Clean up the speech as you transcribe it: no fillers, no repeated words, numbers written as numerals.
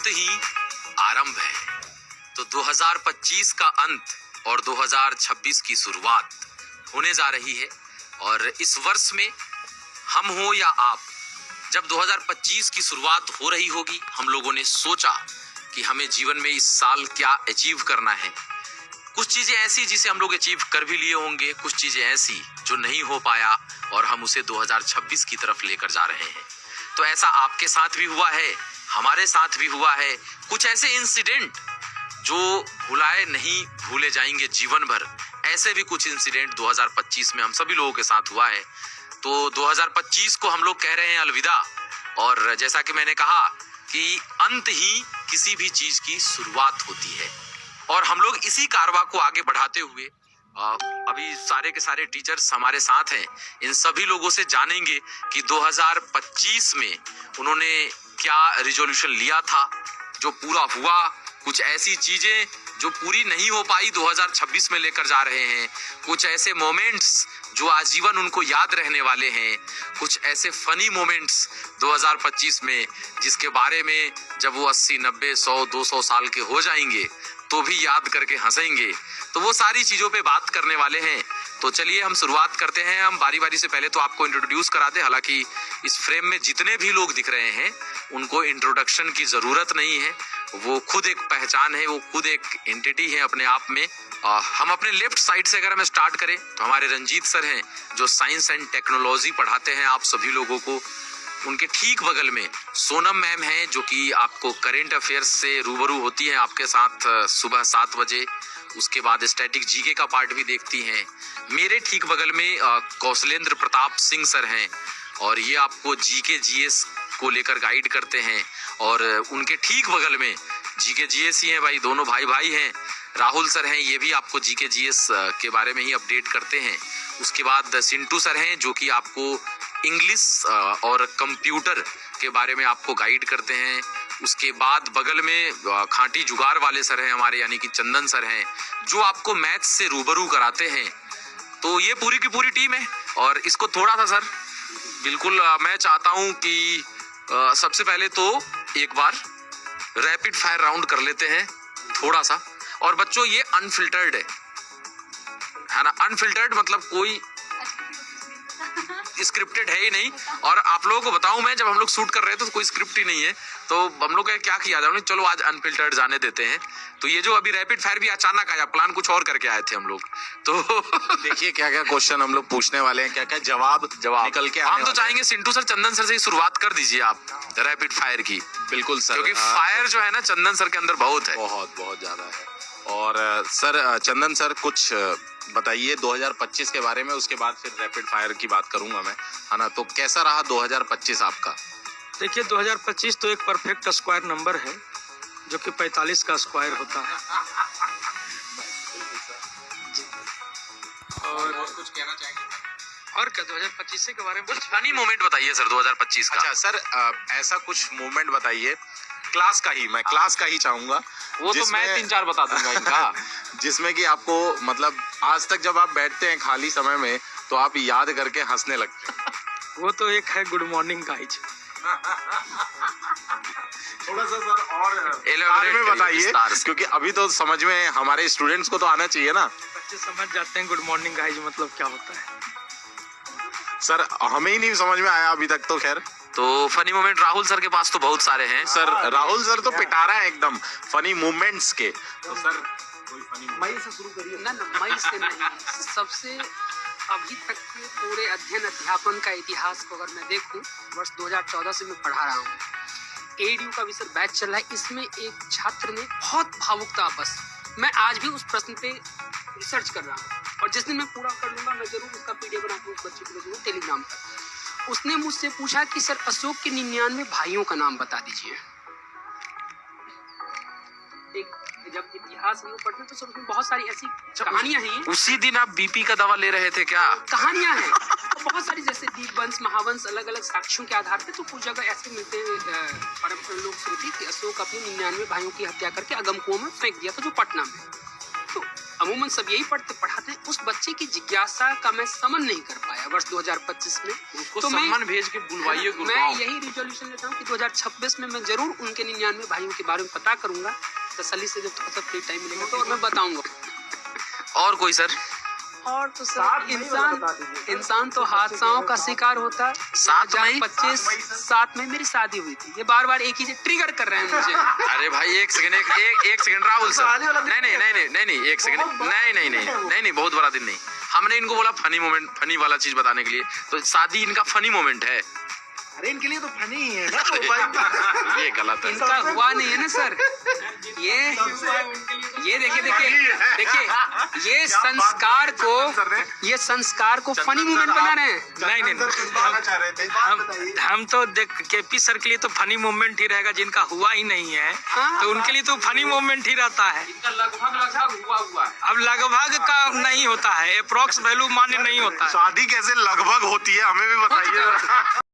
अंत ही आरंभ है। तो 2025 का अंत और 2026 की शुरुआत होने जा रही है। और इस वर्ष में हम हो या आप, जब 2025 की शुरुआत हो रही होगी, हम लोगों ने सोचा कि हमें जीवन में इस साल क्या अचीव करना है। कुछ चीजें ऐसी जिसे हम लोग अचीव कर भी लिए होंगे, कुछ चीजें ऐसी जो नहीं हो पाया और हम उसे 2026 की तरफ लेकर जा रहे हैं। तो ऐसा आपके साथ भी हुआ है, हमारे साथ भी हुआ है। कुछ ऐसे इंसिडेंट जो भुलाए नहीं भूले जाएंगे जीवन भर, ऐसे भी कुछ इंसिडेंट 2025 में हम सभी लोगों के साथ हुआ है। तो 2025 को हम लोग कह रहे हैं अलविदा। और जैसा कि मैंने कहा कि अंत ही किसी भी चीज की शुरुआत होती है, और हम लोग इसी कारवां को आगे बढ़ाते हुए अभी सारे के सारे टीचर्स हमारे साथ हैं। इन सभी लोगों से जानेंगे कि 2025 में उन्होंने क्या रिजोल्यूशन लिया था जो पूरा हुआ, कुछ ऐसी चीजें जो पूरी नहीं हो पाई 2026 में लेकर जा रहे हैं, कुछ ऐसे मोमेंट्स जो आजीवन उनको याद रहने वाले हैं, कुछ ऐसे फनी मोमेंट्स 2025 में जिसके बारे में जब वो 80, 90, 100, 200 साल के हो जाएंगे तो भी याद करके हंसेंगे। तो वो सारी चीजों पे बात करने वाले हैं। तो चलिए हम शुरुआत करते हैं। हम बारी बारी से पहले तो आपको इंट्रोड्यूस करा दें। हालांकि इस फ्रेम में जितने भी लोग दिख रहे हैं उनको इंट्रोडक्शन की जरूरत नहीं है, वो खुद एक पहचान है, वो खुद एक एंटिटी है अपने आप में। हम अपने लेफ्ट साइड से अगर हम स्टार्ट करें तो हमारे रंजीत सर हैं जो साइंस एंड टेक्नोलॉजी पढ़ाते हैं आप सभी लोगों को। उनके ठीक बगल में सोनम मैम हैं जो कि आपको करेंट अफेयर्स से रूबरू होती हैं आपके साथ सुबह 7 बजे। उसके बाद स्टैटिक जीके का पार्ट भी देखती हैं। मेरे ठीक बगल में कौशलेंद्र प्रताप सिंह सर हैं और ये आपको जीके जीएस को लेकर गाइड करते हैं। और उनके ठीक बगल में जीके जीएस ही हैं भाई, दोनों भाई भाई हैं। राहुल सर हैं, ये भी आपको जीके जीएस के बारे में ही अपडेट करते हैं। उसके बाद सिंटू सर हैं जो कि आपको इंग्लिश और कंप्यूटर के बारे में आपको गाइड करते हैं। उसके बाद बगल में खांटी जुगाड़ वाले सर हैं हमारे, यानी कि चंदन सर हैं जो आपको मैथ्स से रूबरू कराते हैं। तो ये पूरी की पूरी टीम है। और इसको थोड़ा सा सर बिल्कुल मैं चाहता हूं कि सबसे पहले तो एक बार रैपिड फायर राउंड कर लेते हैं थोड़ा सा। और बच्चों ये अनफिल्टर्ड है ना, अनफिल्टर्ड मतलब कोई स्क्रिप्टेड है ही नहीं। और आप लोगों को बताऊं मैं, जब हम लोग शूट कर रहे थे तो कोई स्क्रिप्ट ही नहीं है, तो हम लोग क्या किया जाए, चलो आज अनफिल्टर्ड जाने देते हैं। तो ये जो अभी रैपिड फायर भी अचानक आया, प्लान कुछ और करके आए थे हम लोग। तो देखिए क्या क्या क्वेश्चन हम लोग पूछने वाले हैं, क्या क्या जवाब निकल के हम तो चाहेंगे सिंटू सर, चंदन सर से ही शुरुआत कर दीजिए आप रैपिड फायर की। बिल्कुल सर, क्योंकि फायर जो है ना चंदन सर के अंदर बहुत है, बहुत ज्यादा है। और सर चंदन सर कुछ बताइए 2025 के बारे में, उसके बाद फिर रैपिड फायर की बात करूंगा मैं, है ना। तो कैसा रहा 2025 आपका? देखिए 2025 तो एक परफेक्ट स्क्वायर नंबर है जो कि 45 का स्क्वायर होता है। और कुछ कहना चाहेंगे? और क्या 2025 के बारे में कुछ फनी मोमेंट बताइए सर 2025 का। अच्छा सर, ऐसा कुछ मोमेंट बताइए क्लास का ही, मैं क्लास का ही चाहूंगा। वो तो मैं 3-4 बता दूंगा इनका। जिसमें कि आपको मतलब आज तक जब आप बैठते हैं खाली समय में तो आप याद करके हंसने लगते हैं। वो तो एक है गुड मॉर्निंग गाइज। थोड़ा सा सर और बारे में बताइए, क्योंकि अभी तो समझ में हमारे स्टूडेंट्स को तो आना चाहिए ना। बच्चे समझ जाते हैं गुड मॉर्निंग गाइज मतलब क्या होता है। सर हमें ही नहीं समझ में आया अभी तक तो। खैर, तो फनी मोमेंट राहुल सर के पास तो बहुत सारे हैं सर। राहुल सर तो पिटारा है एकदम फनी मोमेंट्स के। तो सर कोई फनी मई से शुरू करिए ना। मई से नहीं, सबसे अभी तक के पूरे अध्ययन अध्यापन का इतिहास को अगर मैं देखूं, वर्ष 2014 से मैं पढ़ा रहा हूं। एडीयू का विषय बैच चल रहा है। इसमें एक छात्र ने बहुत भावुकता बस, मैं आज भी उस प्रश्न पे रिसर्च कर रहा हूँ और जिस दिन मैं पूरा कर लूंगा मैं जरूर उसका पीडीएफ बना के उस बच्चे को भेजूंगा टेलीग्राम पर। उसने मुझसे पूछा कि सर अशोक के 99 भाइयों का नाम बता दीजिए। जब इतिहास हम पढ़ते तो उसमें बहुत सारी ऐसी कहानियां हैं। उसी दिन आप बीपी का दवा ले रहे थे क्या? कहानियां हैं बहुत सारी, जैसे दीपवंश महावंश अलग अलग साक्ष्यों के आधार पे। तो कुछ जगह ऐसे मिलते हैं परंपरा लोग श्रुति कि अशोक अपने 99 भाइयों की हत्या करके अगम कुओं में फेंक दिया था जो पटना में। तो अमूमन सब यही पढ़ाते हैं। उस बच्चे की जिज्ञासा का मैं समन नहीं कर पाया वर्ष 2025 में। उसको तो सम्मान भेज के बुलवाइए मैं गुड़गांव। यही रिजोल्यूशन लेता हूँ कि 2026 में मैं जरूर उनके 99 भाइयों के बारे में पता करूंगा, तसल्ली से जब थोड़ा सा फ्री टाइम मिलेगा तो, और मैं बताऊंगा। और कोई सर? और तो सर इंसान तो हादसाओं का शिकार होता है। 7 मई 7 मई मेरी शादी हुई थी। ये बार बार एक ही ट्रिगर कर रहे हैं मुझे। अरे भाई एक सेकंड राहुल सर, नहीं एक सेकंड, नहीं बहुत बड़ा दिन नहीं। हमने इनको बोला फनी मोमेंट, फनी वाला चीज बताने के लिए, तो शादी इनका फनी मोमेंट है। अरे इनके लिए तो फनी ही है ना, तो भाई ये गलत है। इनका हुआ नहीं है ना सर। ये देखिए ये संस्कार को फनी मोमेंट बना रहे हैं। नहीं हम तो देख केपी सर के लिए तो फनी मोमेंट ही रहेगा, जिनका हुआ ही नहीं है तो उनके लिए तो फनी मोमेंट ही रहता है। इनका लगभग हुआ है। अब लगभग का नहीं होता है, अप्रोक्स वैल्यू मान्य नहीं होता है। शादी कैसे लगभग होती है हमें भी बताइए।